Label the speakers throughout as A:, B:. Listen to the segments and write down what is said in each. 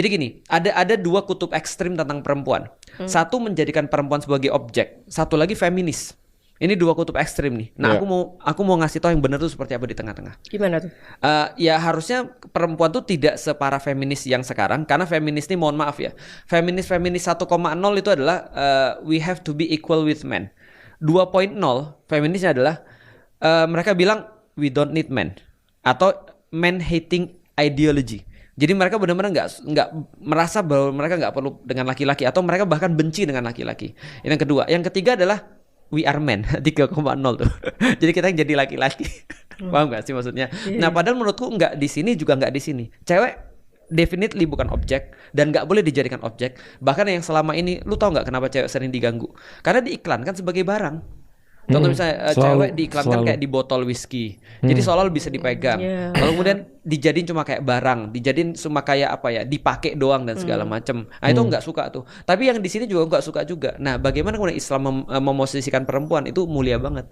A: Jadi gini, ada dua kutub ekstrim tentang perempuan. Satu menjadikan perempuan sebagai objek, satu lagi feminis. Ini dua kutub ekstrim nih. Nah, aku mau ngasih tahu yang benar tuh seperti apa di tengah-tengah.
B: Gimana tuh?
A: Ya harusnya perempuan tuh tidak separah feminis yang sekarang, karena feminis ini mohon maaf ya. Feminis 1.0 itu adalah we have to be equal with men. 2.0 feminisnya adalah mereka bilang we don't need men atau men hating ideology. Jadi mereka benar-benar nggak merasa bahwa mereka nggak perlu dengan laki-laki atau mereka bahkan benci dengan laki-laki. Ini yang kedua. Yang ketiga adalah we are men 3.0 tuh. Jadi kita yang jadi laki-laki. Paham gak sih maksudnya? Nah, padahal menurutku nggak di sini juga nggak di sini. Cewek definitely bukan objek dan nggak boleh dijadikan objek. Bahkan yang selama ini, lu tahu nggak kenapa cewek sering diganggu? Karena diiklankan sebagai barang. Contoh misalnya cewek diiklankan kayak di botol whisky. Jadi seolah bisa dipegang. Lalu kemudian dijadiin cuma kayak barang, dijadiin cuma kayak apa ya, dipakai doang dan segala macam. Nah, itu nggak suka tuh. Tapi yang di sini juga nggak suka juga. Nah, bagaimana kemudian Islam memosisikan perempuan itu mulia banget.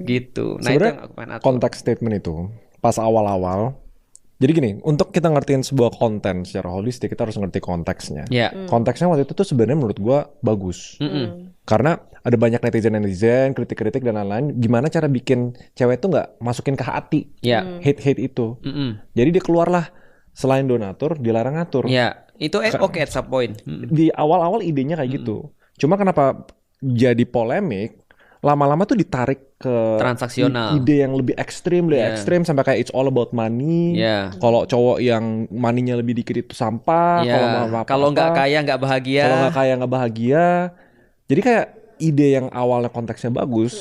A: Gitu. Nah, itu yang aku pengen atur.
C: Konteks statement itu pas awal-awal. Jadi gini, untuk kita ngertiin sebuah konten secara holistik, kita harus ngerti konteksnya. Konteksnya waktu itu tuh sebenarnya menurut gua bagus. Karena ada banyak netizen, kritik-kritik dan lain-lain. Gimana cara bikin cewek tuh nggak masukin ke hati hate itu. Jadi dia keluarlah selain donatur, dilarang ngatur.
A: Itu oke at some point.
C: Di awal-awal idenya kayak gitu. Cuma kenapa jadi polemik? Lama-lama tuh ditarik ke
A: transaksional,
C: ide yang lebih ekstrim sampai kayak it's all about money. Kalau cowok yang money-nya lebih dikit itu sampah.
A: Kalau nggak kaya nggak bahagia.
C: Kalau nggak kaya nggak bahagia. Jadi kayak ide yang awalnya konteksnya bagus